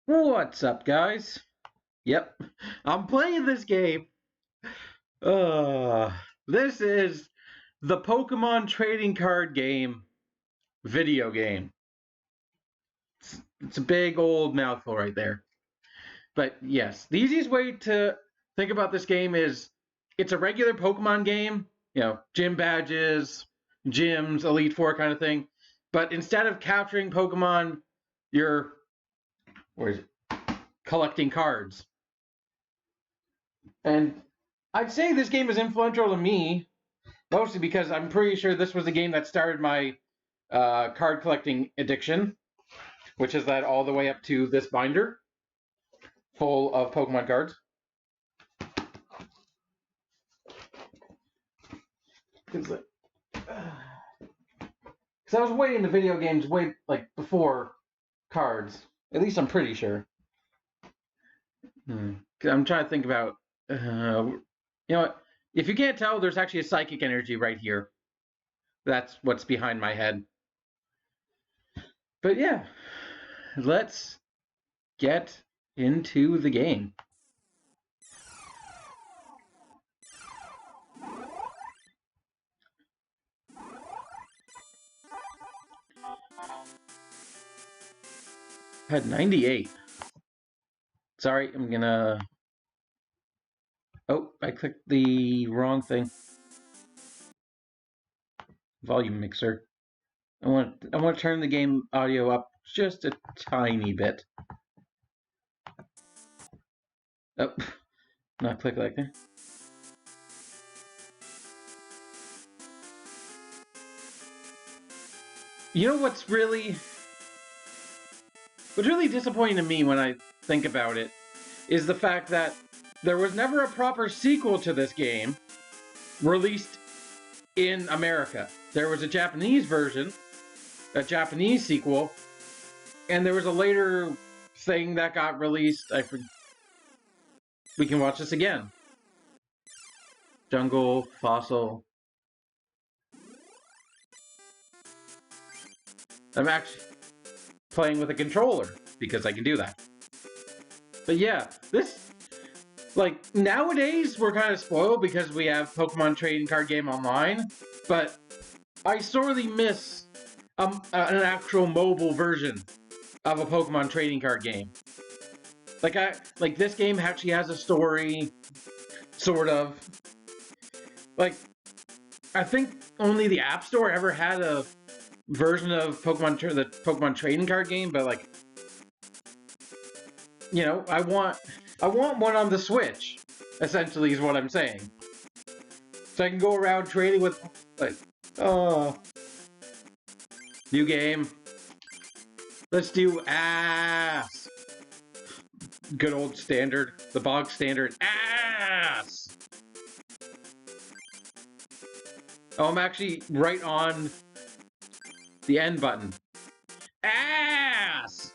What's up, guys? Yep, I'm playing this game. Uh, this is the Pokemon trading card game video game. It's a big old mouthful right there. But yes, the easiest way to think about this game is it's a regular Pokemon game, gym badges, gyms, Elite Four kind of thing. But instead of capturing Pokemon, you're where is it? Collecting cards. And I'd say this game is influential to me, mostly because I'm pretty sure this was the game that started my card collecting addiction, which has led all the way up to this binder full of Pokemon cards. Because I was way into video games way before cards. At least I'm pretty sure. I'm trying to think about. You know what? If you can't tell, there's actually a psychic energy right here. That's what's behind my head. But yeah, let's get into the game. Had 98. Sorry, I'm gonna. Oh, I clicked the wrong thing. Volume mixer. I want to turn the game audio up just a tiny bit. Oh, not click like that. You know what's really disappointing to me when I think about it is the fact that there was never a proper sequel to this game released in America. There was a Japanese version, a Japanese sequel, and there was a later thing that got released. We can watch this again. Jungle, Fossil. I'm actually playing with a controller because I can do that. But yeah, this, nowadays we're kind of spoiled because we have Pokemon trading card game online, but I sorely miss an actual mobile version of a Pokemon trading card game. This game actually has a story, sort of. I think only the App Store ever had a version of the Pokemon trading card game, but I want one on the Switch. Essentially, is what I'm saying. So I can go around trading with new game. Let's do ass. Good old standard, the bog standard ass. Oh, I'm actually right on the end button. Ass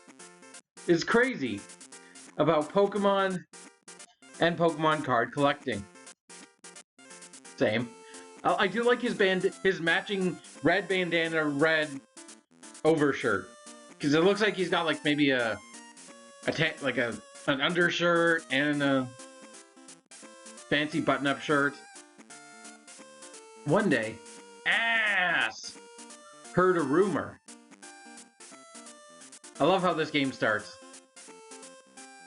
is crazy about Pokemon and Pokemon card collecting. Same. I do like his matching red bandana, red overshirt, because it looks like he's got maybe an undershirt and a fancy button-up shirt. One day, ass heard a rumor. I love how this game starts.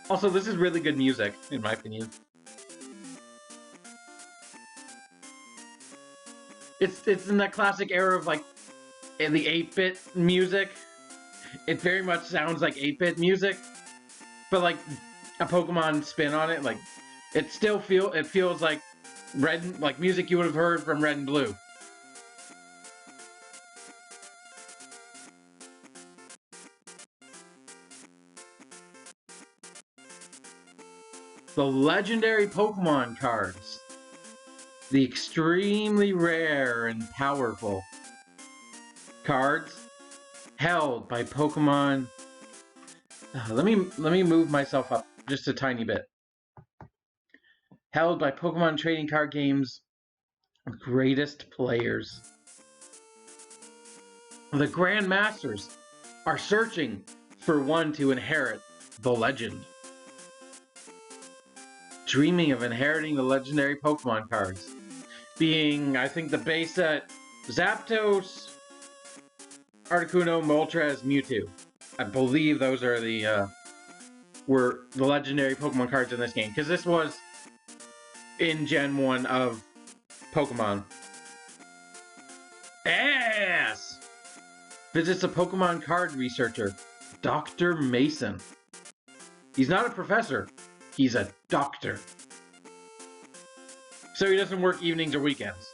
Also, this is really good music, in my opinion. It's in that classic era of in the 8-bit music. It very much sounds like 8-bit music, but a Pokemon spin on it. It feels like music you would have heard from Red and Blue. The legendary Pokemon cards. The extremely rare and powerful cards held by Pokemon. Let me move myself up just a tiny bit. Held by Pokemon trading card games' greatest players. The Grandmasters are searching for one to inherit the legend. Dreaming of inheriting the legendary Pokemon cards. Being, I think, the base set Zapdos, Articuno, Moltres, Mewtwo. I believe those are the were the legendary Pokemon cards in this game, because this was in Gen 1 of Pokemon. Ass! Visits a Pokemon card researcher, Dr. Mason. He's not a professor, he's a doctor. So he doesn't work evenings or weekends.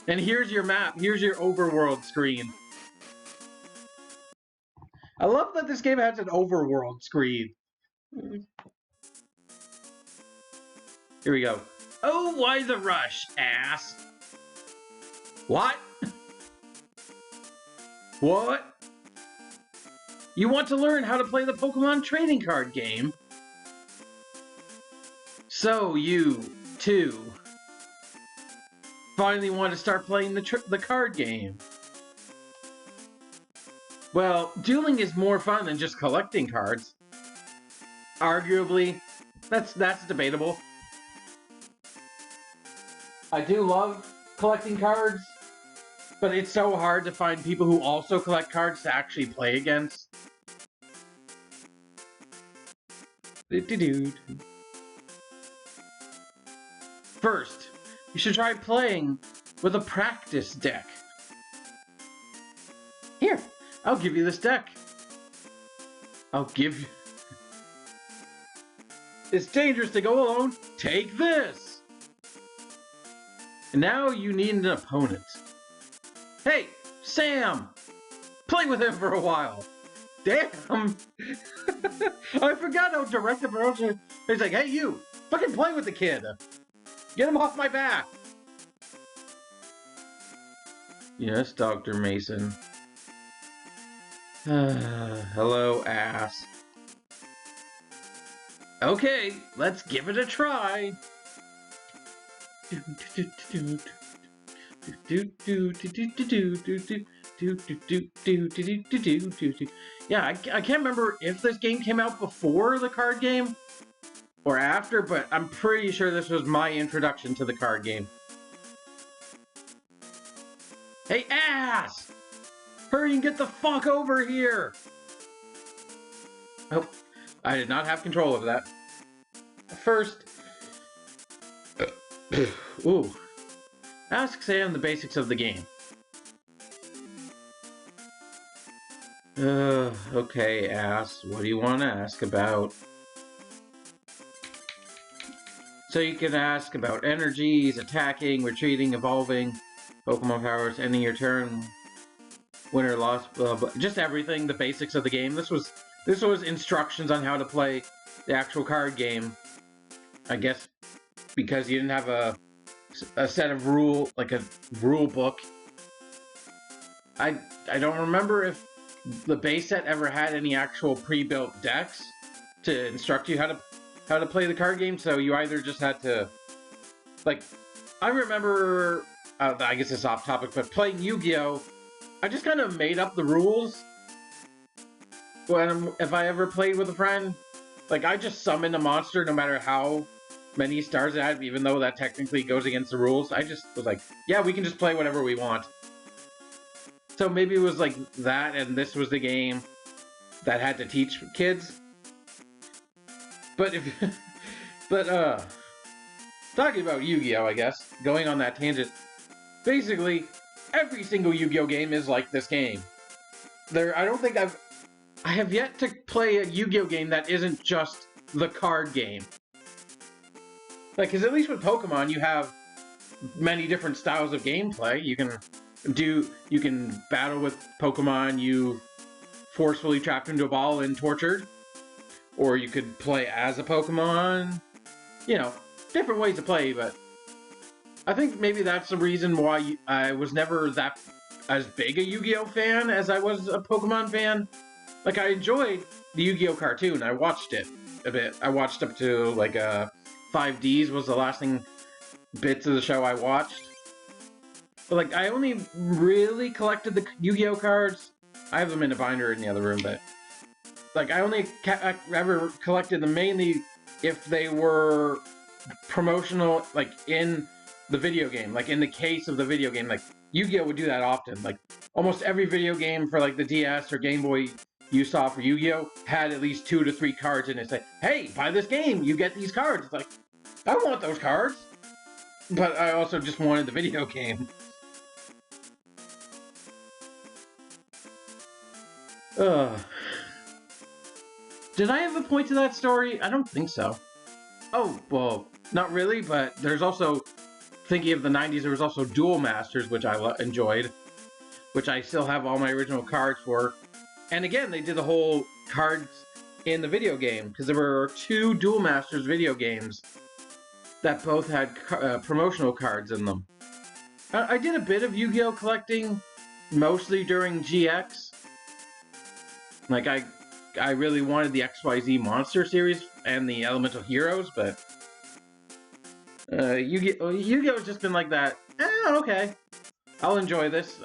And here's your map, here's your overworld screen. I love that this game has an overworld screen. Here we go. Oh, why the rush, ass? What? What? You want to learn how to play the Pokemon trading card game? So you, too, finally want to start playing the card game. Well, dueling is more fun than just collecting cards. Arguably, that's debatable. I do love collecting cards, but it's so hard to find people who also collect cards to actually play against. First, you should try playing with a practice deck. Here, I'll give you this deck. I'll give you... It's dangerous to go alone. Take this. And now you need an opponent. Hey, Sam! Play with him for a while. Damn! I forgot how direct the promotion. He's like, hey, you! Fucking play with the kid! Get him off my back! Yes, Dr. Mason. Hello, ass. Okay, let's give it a try. Yeah, I can't remember if this game came out before the card game or after, but I'm pretty sure this was my introduction to the card game. Hey, ass! Hurry and get the fuck over here! Oh, I did not have control of that. First... Ooh. Ask Sam the basics of the game. Okay, ass. What do you want to ask about? So you can ask about energies, attacking, retreating, evolving, Pokemon powers, ending your turn, win or loss, just everything, the basics of the game. This was instructions on how to play the actual card game. I guess because you didn't have a set of rule book. I don't remember if the base set ever had any actual pre-built decks to instruct you how to play the card game, so you either just had to, like, I remember, I guess it's off topic, but playing Yu-Gi-Oh! I just kind of made up the rules if I ever played with a friend. Like, I just summoned a monster no matter how many stars it had, even though that technically goes against the rules. I just was like, yeah, we can just play whatever we want. So maybe it was like that, and this was the game that had to teach kids. But talking about Yu-Gi-Oh, I guess, going on that tangent, basically, every single Yu-Gi-Oh game is like this game. I don't think I have yet to play a Yu-Gi-Oh game that isn't just the card game. Like, because at least with Pokemon, you have many different styles of gameplay. You can battle with Pokemon you forcefully trapped into a ball and tortured. Or you could play as a Pokemon. You know, different ways to play, but I think maybe that's the reason why I was never that as big a Yu-Gi-Oh fan as I was a Pokemon fan. Like, I enjoyed the Yu-Gi-Oh cartoon. I watched it a bit. I watched up to, like, 5Ds was the last bits of the show I watched. But, like, I only really collected the Yu-Gi-Oh cards. I have them in a binder in the other room, but like I only ever collected them mainly if they were promotional, like in the video game, like in the case of the video game. Like Yu-Gi-Oh would do that often. Like almost every video game for like the DS or Game Boy you saw for Yu-Gi-Oh had at least 2 to 3 cards in it. It's like, hey, buy this game, you get these cards. It's like, I want those cards, but I also just wanted the video game. Ugh. Did I have a point to that story? I don't think so. Oh, well, not really, but there's also, thinking of the 90s, there was also Duel Masters, which I enjoyed, which I still have all my original cards for. And again, they did the whole cards in the video game, because there were 2 Duel Masters video games that both had promotional cards in them. I did a bit of Yu-Gi-Oh collecting, mostly during GX. Like, I really wanted the XYZ Monster series and the Elemental Heroes, but Yu-Gi-Oh's just been like that. Okay, I'll enjoy this.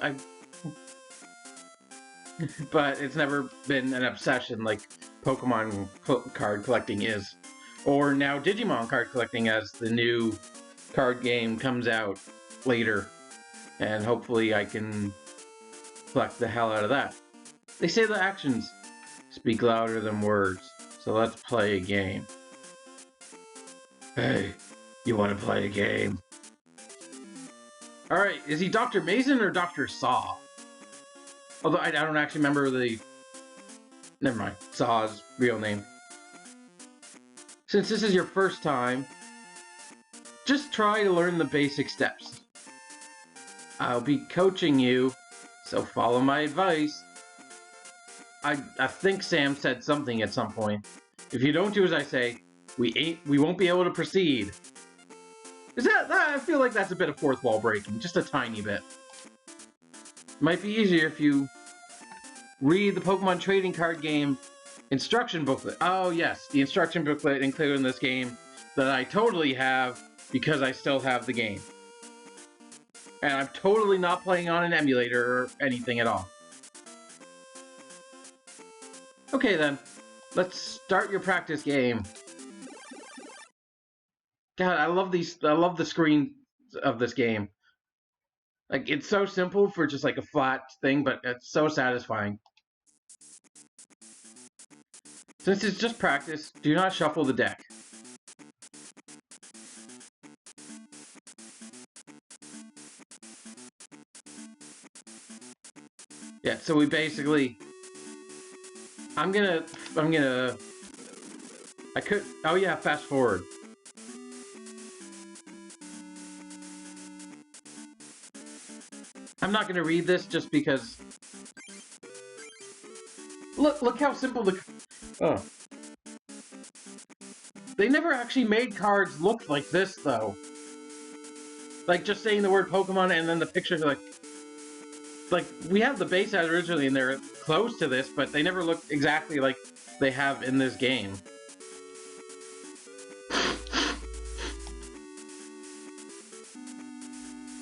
But it's never been an obsession like Pokemon card collecting is, or now Digimon card collecting as the new card game comes out later, and hopefully I can collect the hell out of that. They say the actions speak louder than words, so let's play a game. Hey, you want to play a game? Alright, is he Dr. Mason or Dr. Saw? Although I don't actually remember the... Never mind, Saw's real name. Since this is your first time, just try to learn the basic steps. I'll be coaching you, so follow my advice. I think Sam said something at some point. If you don't do as I say, we won't be able to proceed. Is that I feel like that's a bit of fourth wall breaking, just a tiny bit. Might be easier if you read the Pokemon trading card game instruction booklet. Oh yes, the instruction booklet included in this game that I totally have because I still have the game. And I'm totally not playing on an emulator or anything at all. Okay then, let's start your practice game. God, I love the screen of this game. Like, it's so simple for just like a flat thing, but it's so satisfying. Since it's just practice, do not shuffle the deck. Yeah, so we basically... I could... Oh yeah, fast forward. I'm not gonna read this just because... Look how simple the... Oh. They never actually made cards look like this, though. Like, just saying the word Pokemon and then the pictures are like, we have the base ad originally and they're close to this, but they never look exactly like they have in this game.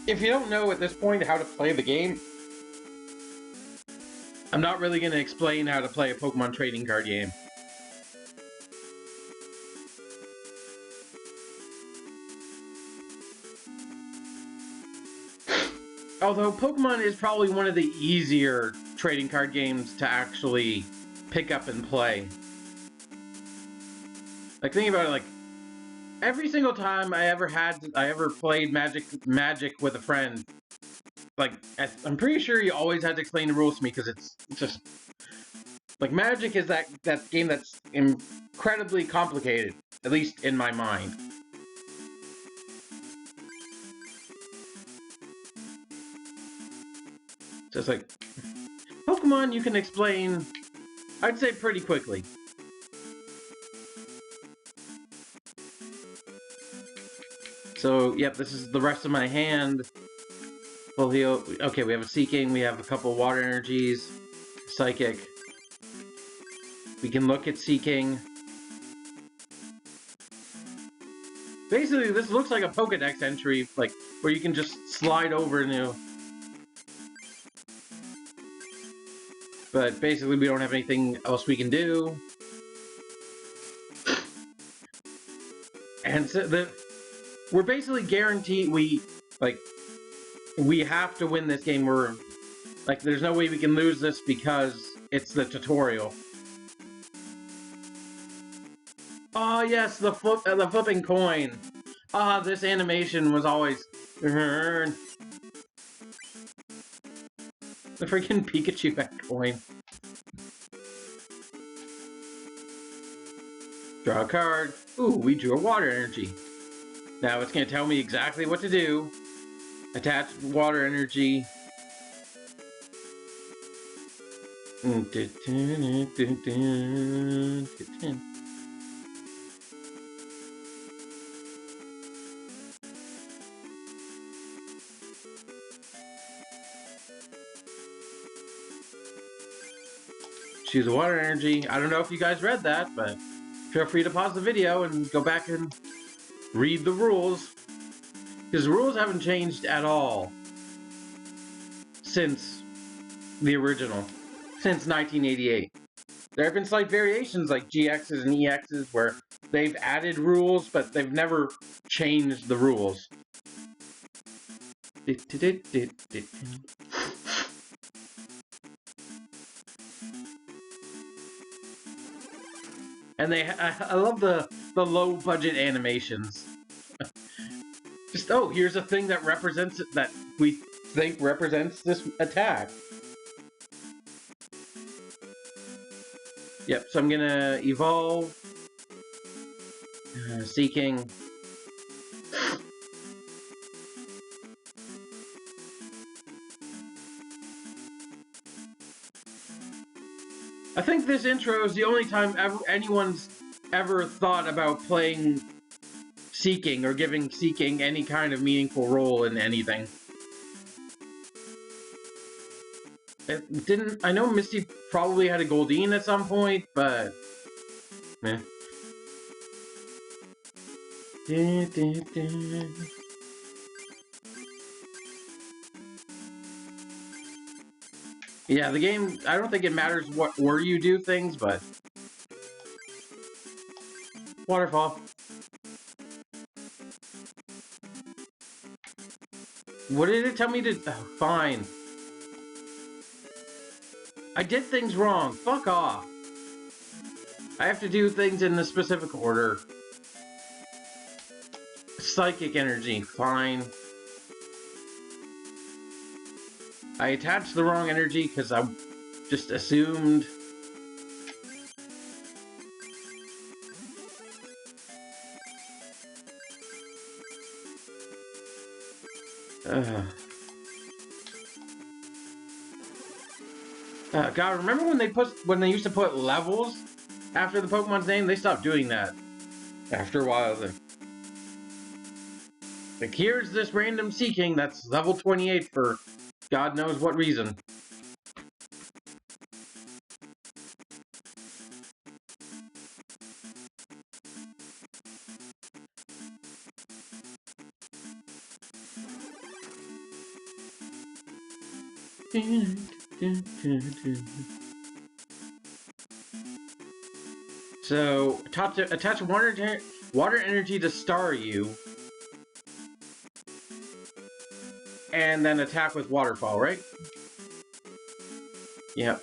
If you don't know at this point how to play the game, I'm not really going to explain how to play a Pokemon trading card game. Although Pokemon is probably one of the easier trading card games to actually pick up and play. Like, think about it, like, every single time I ever played Magic with a friend, like, I'm pretty sure you always had to explain the rules to me, because it's just... Like, Magic is that game that's incredibly complicated, at least in my mind. Just like, Pokemon you can explain, I'd say pretty quickly. So, yep, this is the rest of my hand. Full heal. Okay, we have a Seeking, we have a couple Water Energies, Psychic. We can look at Seeking. Basically, this looks like a Pokedex entry, like, where you can just slide over new. But basically, we don't have anything else we can do. And so we're basically guaranteed we have to win this game. We're like, there's no way we can lose this because it's the tutorial. Oh yes, the flipping coin. Ah, this animation was always the freaking Pikachu coin. Draw a card. Ooh, we drew a water energy. Now it's gonna tell me exactly what to do. Attach water energy. Choose a water energy. I don't know if you guys read that, but feel free to pause the video and go back and read the rules. Because the rules haven't changed at all since the original, since 1988. There have been slight variations like GXs and EXs where they've added rules, but they've never changed the rules. And I love the low budget animations. Just, oh, here's a thing that represents it, that we think represents this attack. Yep, so I'm gonna evolve. Seeking. I think this intro is the only time anyone's ever thought about playing Seeking or giving Seeking any kind of meaningful role in anything. It didn't. I know Misty probably had a Goldeen at some point, but meh. Yeah, the game, I don't think it matters what where you do things, but waterfall. What did it tell me to? Oh, fine. I did things wrong. Fuck off. I have to do things in a specific order. Psychic energy. Fine. I attached the wrong energy because I just assumed. God, remember when they used to put levels after the Pokemon's name? They stopped doing that after a while. Like, here's this random Seeking that's level 28 for God knows what reason. So, attach water energy to Staryu, and then attack with Waterfall, right? Yep.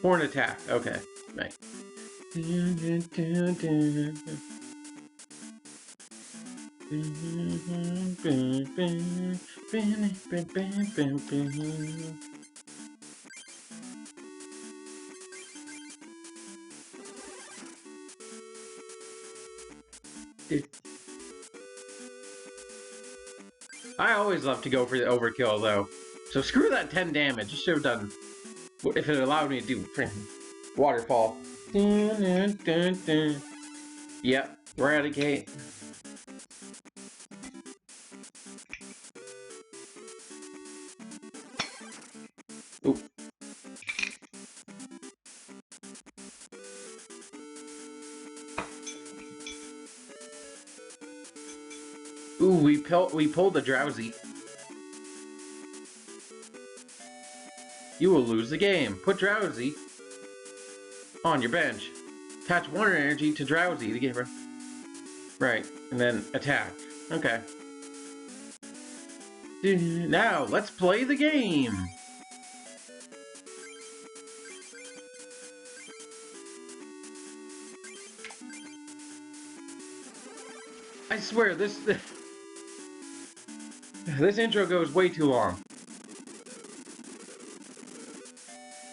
Horn attack. Okay, right. I always love to go for the overkill, though. So screw that 10 damage. Just should have done... If it allowed me to do Waterfall. Yep, Eradicate. Oop. Ooh, we pulled the Drowsy. you will lose the game. Put Drowsy on your bench. Attach water energy to Drowsy to get her. Right, and then attack. Okay. Now, let's play the game! I swear, this intro goes way too long.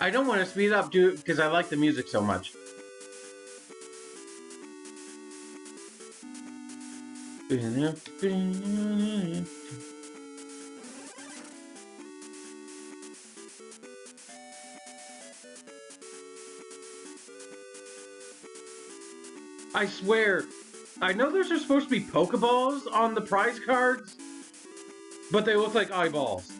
I don't want to speed up, dude, because I like the music so much. I swear, I know there's supposed to be Pokeballs on the prize cards, but they look like eyeballs.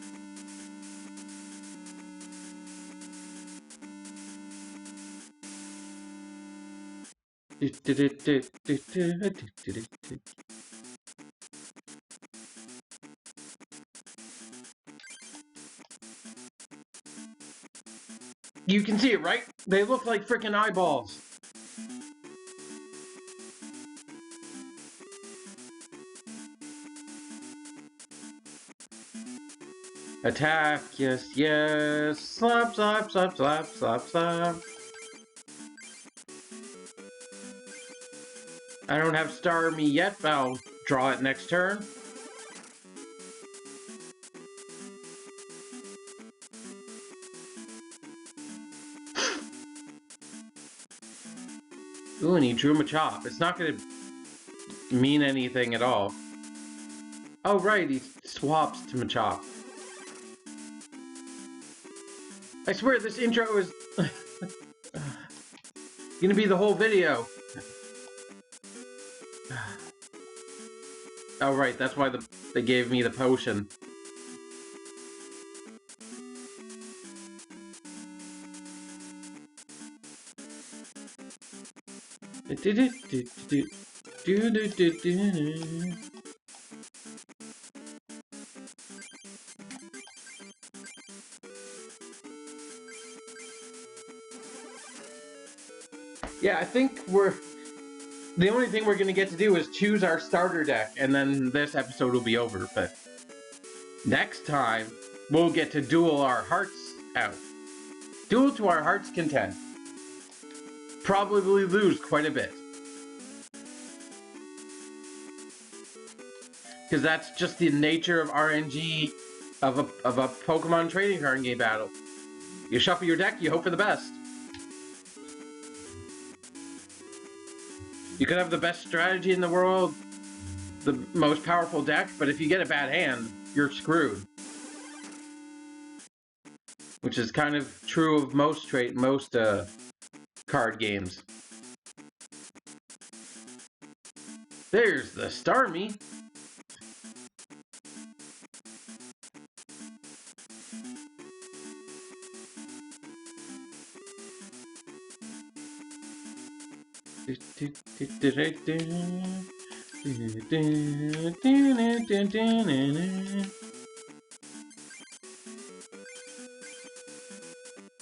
You can see it, right? They look like freaking eyeballs. Attack, yes, yes. Slap, slap, slap, slap, slap, slap. I don't have Star Me yet, but I'll draw it next turn. Ooh, and he drew Machop. It's not going to mean anything at all. Oh, right, he swaps to Machop. I swear this intro is gonna be the whole video. Oh, right, that's why they gave me the potion. Yeah, I think the only thing we're gonna get to do is choose our starter deck, and then this episode will be over, but next time, we'll get to duel our hearts out. Duel to our heart's content. Probably lose quite a bit. Because that's just the nature of RNG of a Pokemon trading card game battle. You shuffle your deck, you hope for the best. You could have the best strategy in the world, the most powerful deck, but if you get a bad hand, you're screwed. Which is kind of true of most card games. There's the Starmie.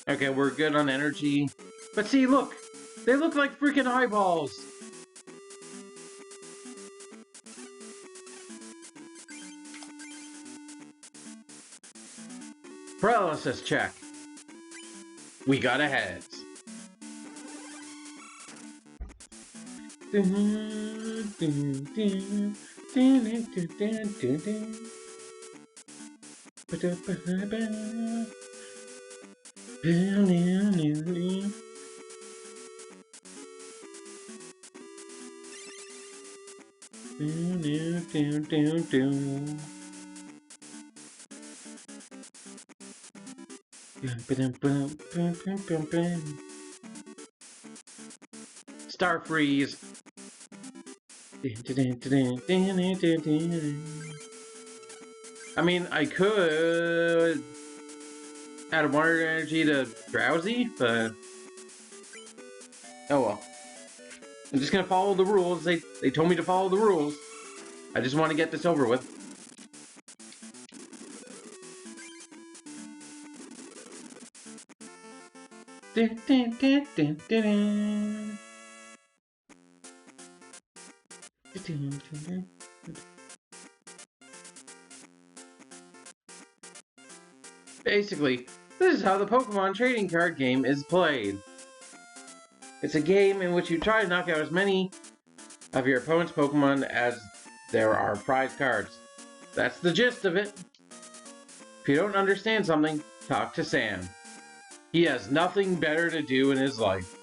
Okay, we're good on energy. But see, look! They look like freaking eyeballs! Paralysis check. We got a heads. Star freeze. I mean, I could add water energy to Drowsy, but oh well. I'm just gonna follow the rules. They told me to follow the rules. I just want to get this over with. Basically, this is how the Pokemon trading card game is played. It's a game in which you try to knock out as many of your opponent's Pokemon as there are prize cards. That's the gist of it. If you don't understand something, talk to Sam. He has nothing better to do in his life.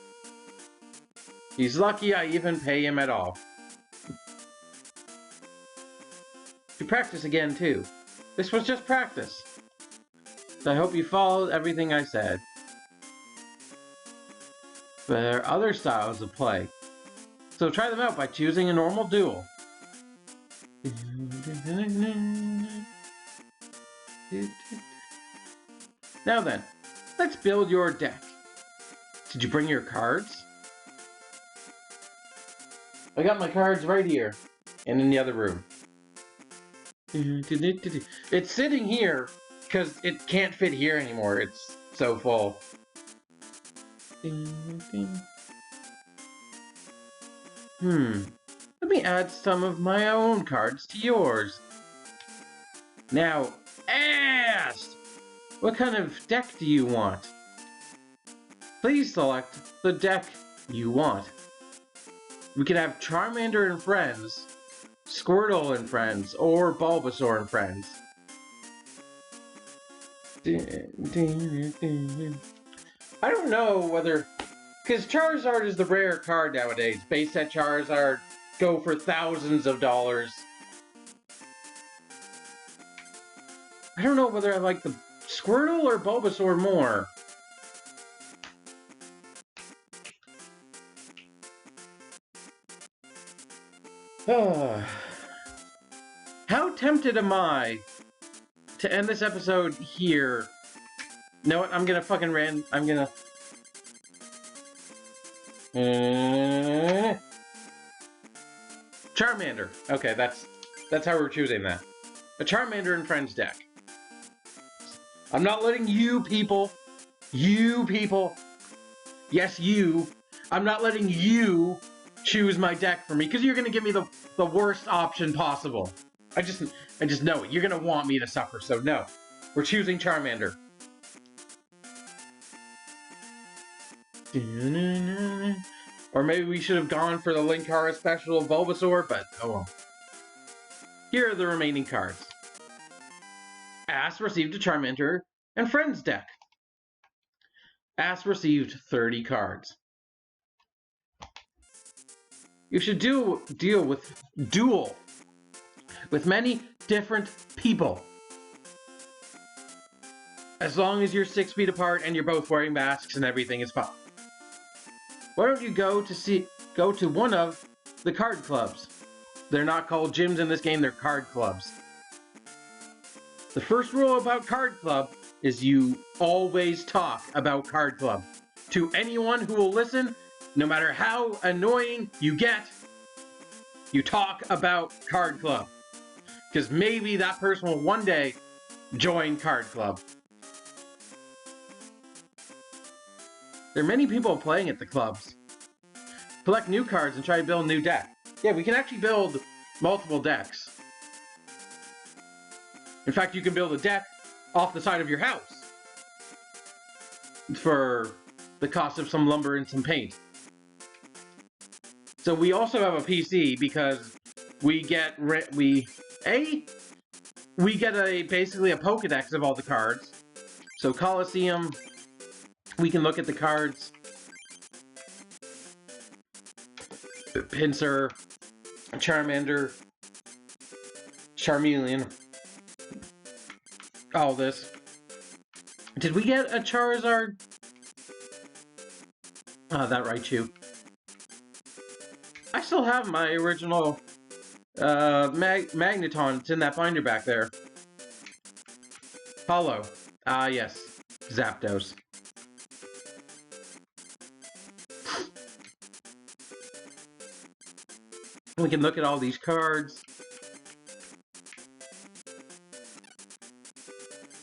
He's lucky I even pay him at all. You practice again too. This was just practice. So I hope you followed everything I said. But there are other styles of play. So try them out by choosing a normal duel. Now then, let's build your deck. Did you bring your cards? I got my cards right here and in the other room. It's sitting here because it can't fit here anymore. It's so full. Let me add some of my own cards to yours. Now, ask! What kind of deck do you want? Please select the deck you want. We can have Charmander and Friends, Squirtle and Friends, or Bulbasaur and Friends. I don't know whether... Because Charizard is the rare card nowadays. Base set Charizard go for thousands of dollars. I don't know whether I like the Squirtle or Bulbasaur more. How tempted am I to end this episode here? You know what? I'm gonna fucking I'm gonna... Charmander. Okay, that's how we're choosing that. A Charmander and Friends deck. I'm not letting you people, yes you, I'm not letting you choose my deck for me, because you're gonna give me the worst option possible. I just know it. You're gonna want me to suffer, so no. We're choosing Charmander. Or maybe we should have gone for the Linkara special of Bulbasaur, but oh well. Here are the remaining cards. Ass received a Charmander and Friends deck. Ass received 30 cards. You should duel with many different people. As long as you're 6 feet apart and you're both wearing masks and everything is fine. Why don't you go to one of the card clubs? They're not called gyms in this game, they're card clubs. The first rule about card club is you always talk about card club. To anyone who will listen, no matter how annoying you get, you talk about card club. Because maybe that person will one day join card club. There are many people playing at the clubs. Collect new cards and try to build a new deck. Yeah, we can actually build multiple decks. In fact, you can build a deck off the side of your house for the cost of some lumber and some paint. So we also have a PC because we get basically a Pokédex of all the cards. So Coliseum, we can look at the cards. Pinsir, Charmander, Charmeleon. All this. Did we get a Charizard? Ah, that Raichu. I still have my original Magneton. It's in that binder back there. Hollow. Ah, yes. Zapdos. We can look at all these cards.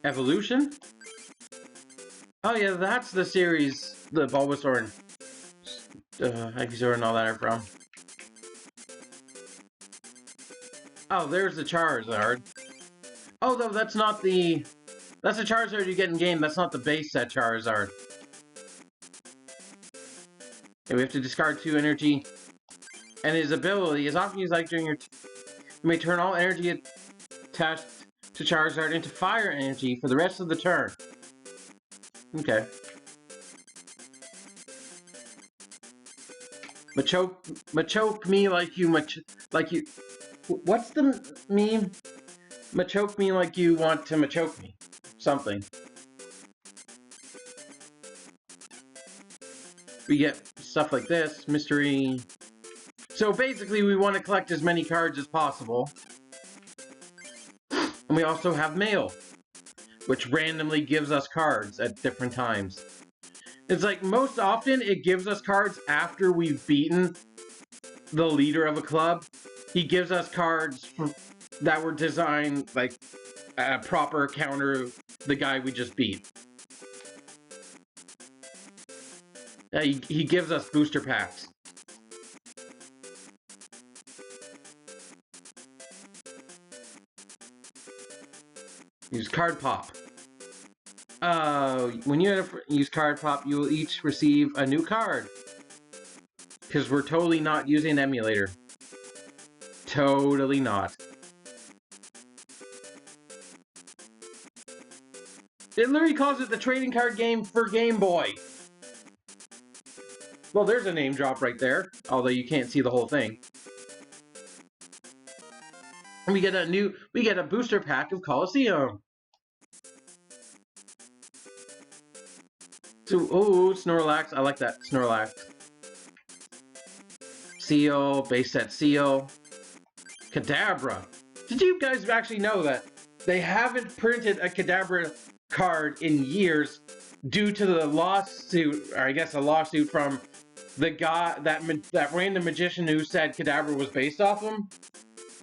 Evolution? Oh yeah, that's the series the Bulbasaur and Ivysaur and all that are from. Oh, there's the Charizard. Oh, no, that's not the... That's the Charizard you get in game. That's not the base set Charizard. Okay, we have to discard 2 energy. And his ability is often used like during your... You may turn all energy attached to Charizard into fire energy for the rest of the turn. Okay. Machoke me like you what's the meme? Machoke me like you want to machoke me. Something. We get stuff like this, mystery. So basically we want to collect as many cards as possible. And we also have mail, which randomly gives us cards at different times. It's like, most often it gives us cards after we've beaten the leader of a club. He gives us cards that were designed like a proper counter the guy we just beat. He gives us booster packs. Use card pop. When you use card pop, you will each receive a new card. Because we're totally not using an emulator. Totally not. It literally calls it the trading card game for Game Boy. Well, there's a name drop right there, although you can't see the whole thing. And we get a booster pack of Colosseum. So, oh, Snorlax, I like that, Snorlax. Seal, base set Seal. Kadabra. Did you guys actually know that they haven't printed a Kadabra card in years due to the lawsuit, or I guess a lawsuit from the guy, that random magician who said Kadabra was based off him?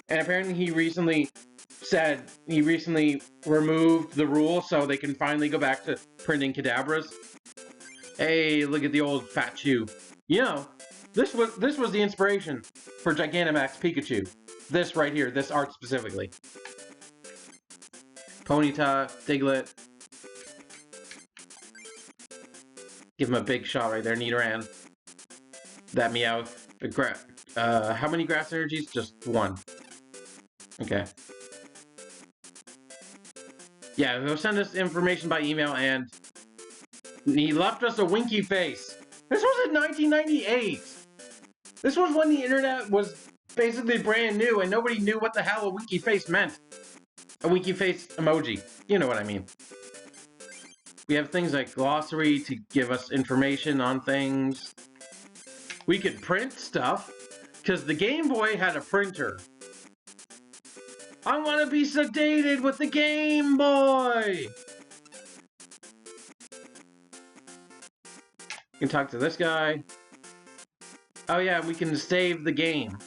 And apparently he recently removed the rule so they can finally go back to printing Kadabras. Hey, look at the old fat chew. You know, this was the inspiration for Gigantamax Pikachu. This right here, this art specifically. Ponyta, Diglett. Give him a big shot right there, Nidoran. That Meowth. How many grass energies? Just 1. Okay. Yeah, he'll send us information by email, and he left us a winky face. This was in 1998. This was when the internet was basically brand new, and nobody knew what the hell a winky face meant. A winky face emoji. You know what I mean. We have things like glossary to give us information on things. We could print stuff, because the Game Boy had a printer. I want to be sedated with the Game Boy! We can talk to this guy. Oh yeah, we can save the game.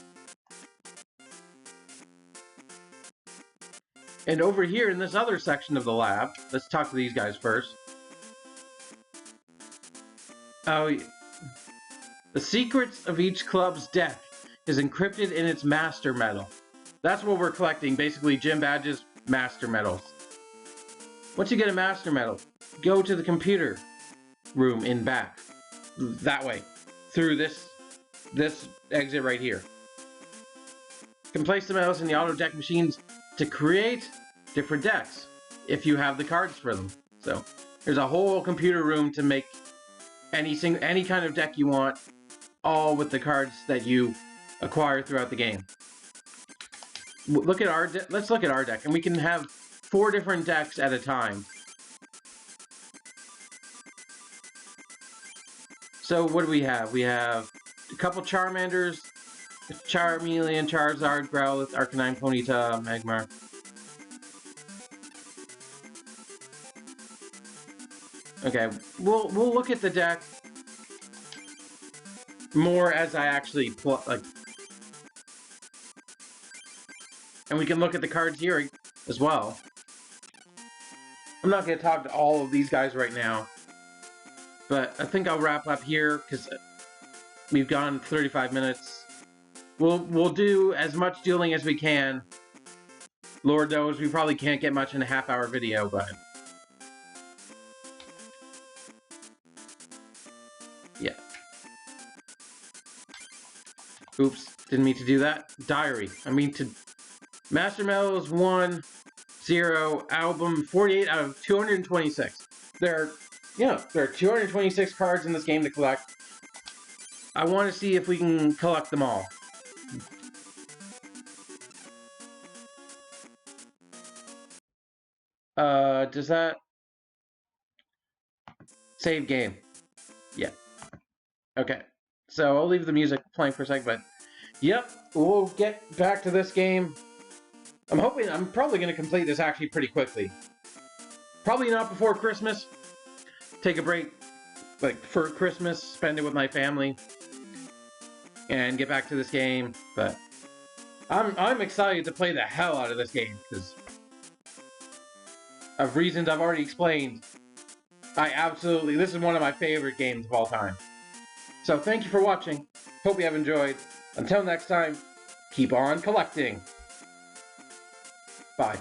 And over here in this other section of the lab, let's talk to these guys first. Oh, the secrets of each club's deck is encrypted in its master medal. That's what we're collecting, basically gym badges, master medals. Once you get a master medal, go to the computer room in back. That way. Through this exit right here. You can place the medals in the auto deck machines to create different decks, if you have the cards for them. So, there's a whole computer room to make any kind of deck you want, all with the cards that you acquire throughout the game. Look at let's look at our deck, and we can have 4 different decks at a time. So what do we have? We have a couple Charmanders, Charmeleon, Charizard, Growlithe, Arcanine, Ponyta, Magmar. Okay, we'll look at the deck more as I actually and we can look at the cards here as well. I'm not going to talk to all of these guys right now. But I think I'll wrap up here because we've gone 35 minutes. We'll do as much dueling as we can. Lord knows we probably can't get much in a half-hour video, but yeah. Oops, didn't mean to do that. Diary. I mean to. Master Metal's 1, 0, album 48 out of 226. There are 226 cards in this game to collect. I want to see if we can collect them all. Does that save game? Yeah. Okay. So I'll leave the music playing for a second, but yep, we'll get back to this game. I'm probably going to complete this actually pretty quickly. Probably not before Christmas. Take a break, like, for Christmas, spend it with my family, and get back to this game. But I'm excited to play the hell out of this game, because of reasons I've already explained. This is one of my favorite games of all time. So thank you for watching. Hope you have enjoyed. Until next time, keep on collecting. Bye.